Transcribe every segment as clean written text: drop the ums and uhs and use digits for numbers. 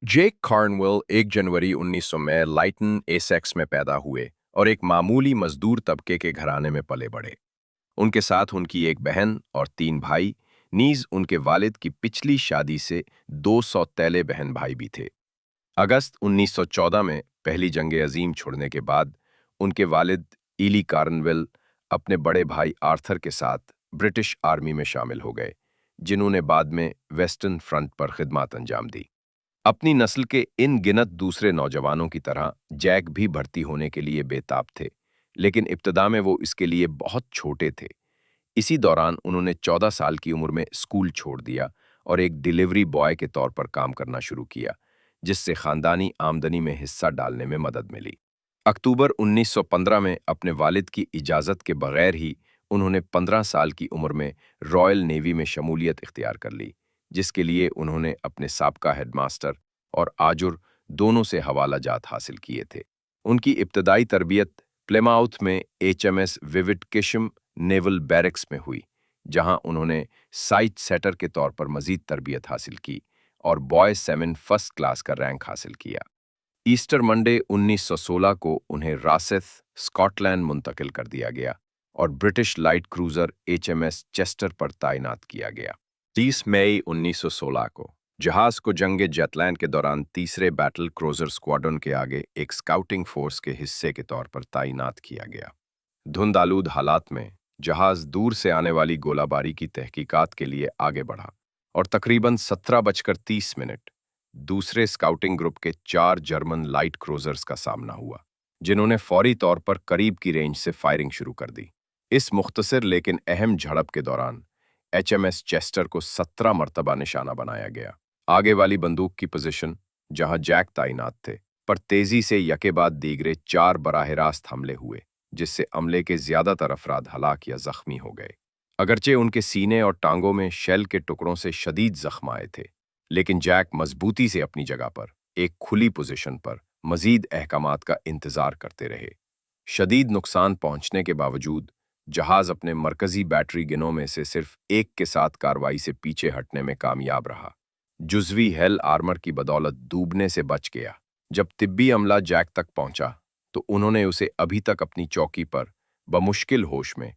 जेक कार्नवेल 1 जनवरी 1900 में लाइटन एसेक्स में पैदा हुए और एक मामूली मजदूर तबके के घराने में पले बढ़े। उनके साथ उनकी एक बहन और 3 भाई, नीज उनके वालिद की पिछली शादी से 2 सौतेले बहन भाई भी थे। अगस्त 1914 में पहली जंग अजीम छोड़ने के बाद उनके वालिद ईली कार्नवेल अपने बड़े भाई आर्थर के साथ ब्रिटिश आर्मी में शामिल हो गए, जिन्होंने बाद में वेस्टर्न फ्रंट पर खिदमत अंजाम दी। अपनी नस्ल के इन गिनत दूसरे नौजवानों की तरह जैक भी भर्ती होने के लिए बेताब थे, लेकिन इब्तदा में वो इसके लिए बहुत छोटे थे। इसी दौरान उन्होंने 14 साल की उम्र में स्कूल छोड़ दिया और एक डिलीवरी बॉय के तौर पर काम करना शुरू किया, जिससे खानदानी आमदनी में हिस्सा डालने में मदद मिली। अक्टूबर 1915 में अपने वालिद की इजाज़त के बगैर ही उन्होंने 15 साल की उम्र में रॉयल नेवी में शमूलियत इख्तियार कर ली, जिसके लिए उन्होंने अपने साबका हेडमास्टर और आजुर दोनों से हवाला जात हासिल किए थे। उनकी इब्तदाई तरबियत प्लेमाउथ में HMS विविड किशम नेवल बैरक्स में हुई, जहां उन्होंने साइट सेटर के तौर पर मजीद तरबियत हासिल की और बॉय सेवन फर्स्ट क्लास का रैंक हासिल किया। ईस्टर मंडे 1916 को उन्हें रासेथ, स्कॉटलैंड मुंतकिल कर दिया गया और British light cruiser HMS Chester पर तैनात किया गया। 30 मई 1916 को जहाज को जंगे जेटलैंड के दौरान तीसरे बैटल क्रूजर स्क्वाड्रन के आगे एक स्काउटिंग फोर्स के हिस्से के तौर पर तैनात किया गया। धुंध आलूद हालात में जहाज दूर से आने वाली गोलाबारी की तहकीकात के लिए आगे बढ़ा और तकरीबन 17:30 दूसरे स्काउटिंग ग्रुप के 4 जर्मन लाइट क्रूजर्स का सामना हुआ, जिन्होंने फौरी तौर पर करीब की रेंज से फायरिंग शुरू कर दी। इस मुख्तसर लेकिन अहम झड़प के दौरान HMS चेस्टर को 17 मरतबा निशाना बनाया गया। आगे वाली बंदूक की पोजीशन, जहां जैक तैनात थे, पर तेजी से यके बाद दीगरे 4 बराह रास्त हमले हुए, जिससे अमले के ज्यादातर अफराद हलाक या जख्मी हो गए। अगरचे उनके सीने और टांगों में शेल के टुकड़ों से शदीद जख्म आए थे, लेकिन जैक मजबूती से अपनी जगह पर एक खुली पोजीशन पर मजीद अहकामात का इंतजार करते रहे। शदीद नुकसान पहुंचने के बावजूद जहाज अपने मरकजी बैटरी गिनों में से सिर्फ एक के साथ कार्रवाई से पीछे हटने में कामयाब रहा। जुजवी हेल आर्मर की बदौलत डूबने से बच गया। जब तिब्बी अमला जैक तक पहुंचा तो उन्होंने उसे अभी तक अपनी चौकी पर बमुश्किल होश में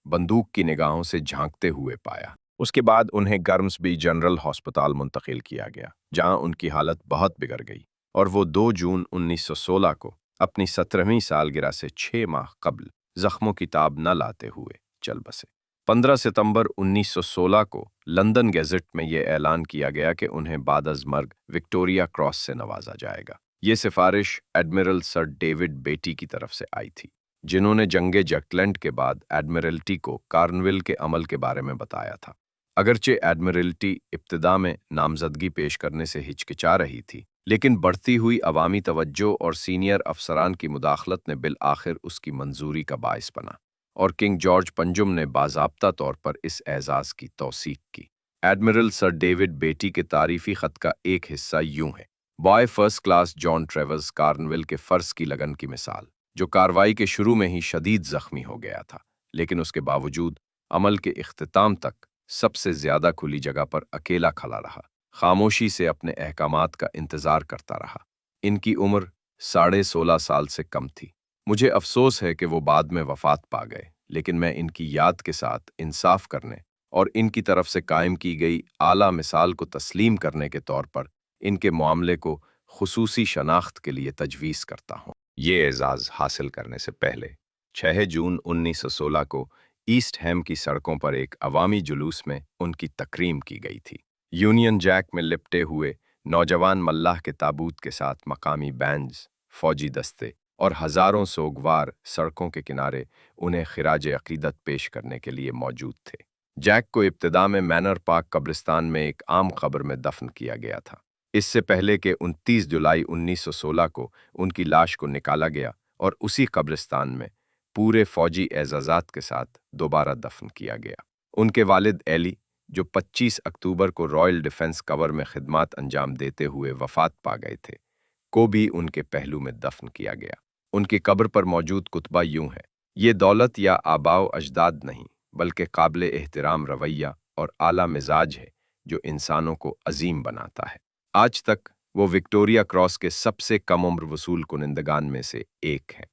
बंदूक की निगाहों से झांकते हुए पाया। उसके बाद उन्हें गर्म्सबी जनरल हॉस्पिटल मुंतकिल किया गया, जहां उनकी हालत बहुत बिगड़ गई और वो 2 जून 1916 को अपनी 17वीं सालगिरह से 6 माह कबल जख्मों की ताब न लाते हुए चल बसे। 15 सितंबर 1916 को लंदन गैजेट में यह ऐलान किया गया कि उन्हें बादअज़ मर्ग विक्टोरिया क्रॉस से नवाजा जाएगा। ये सिफारिश एडमिरल सर डेविड बेटी की तरफ से आई थी, जिन्होंने जंगे जटलैंड के बाद एडमिरल्टी को कार्नवेल के अमल के बारे में बताया था। अगरचे एडमिरल्टी इब्तिदा में नामजदगी पेश करने से हिचकिचा रही थी, लेकिन बढ़ती हुई अवामी तवज्जो और सीनियर अफसरान की मुदाखलत ने बिल आखिर उसकी मंजूरी का बाइस बना और किंग जॉर्ज पंजुम ने बाज़ाब्ता तौर पर इस एजाज़ की तौसीक की। एडमिरल सर डेविड बेटी के तारीफी खत का एक हिस्सा यूं है: boy first class John Travers Cornwell के फ़र्ज की लगन की मिसाल, जो कार्रवाई के शुरू में ही शदीद जख्मी हो गया था, लेकिन उसके बावजूद अमल के इख्तिताम तक सबसे ज्यादा खुली जगह पर अकेला खड़ा रहा, खामोशी से अपने अहकामात का इंतजार करता रहा। इनकी उम्र 16.5 साल से कम थी। मुझे अफसोस है कि वो बाद में वफात पा गए, लेकिन मैं इनकी याद के साथ इंसाफ करने और इनकी तरफ से कायम की गई आला मिसाल को तस्लीम करने के तौर पर इनके मामले को खुसूसी शनाख्त के लिए तजवीज़ करता हूँ। ये एजाज़ हासिल करने से पहले 6 जून 1916 को ईस्ट हैम की सड़कों पर एक अवामी जुलूस में उनकी तकरीम की गई थी। यूनियन जैक में लिपटे हुए नौजवान मल्लाह के ताबूत के साथ मकामी बैंड्स, फौजी दस्ते और हजारों सोगवार सड़कों के किनारे उन्हें खिराज अकीदत पेश करने के लिए मौजूद थे। जैक को इब्तिदा में मैनर पार्क कब्रिस्तान में एक आम कब्र में दफन किया गया था, इससे पहले कि 29 जुलाई 1916 को उनकी लाश को निकाला गया और उसी कब्रिस्तान में पूरे फौजी एजाज़ात के साथ दोबारा दफन किया गया। उनके वालिद एली, जो 25 अक्टूबर को रॉयल डिफेंस कवर में खिदमत अंजाम देते हुए वफात पा गए थे, को भी उनके पहलू में दफन किया गया। उनकी कब्र पर मौजूद कुतबा यूं है: ये दौलत या आबाओ अजदाद नहीं, बल्कि काबिल एहतराम रवैया और आला मिजाज है जो इंसानों को अजीम बनाता है। आज तक وہ وکٹوریا کراس کے سب سے کم عمر وصول کنندگان میں سے ایک ہیں۔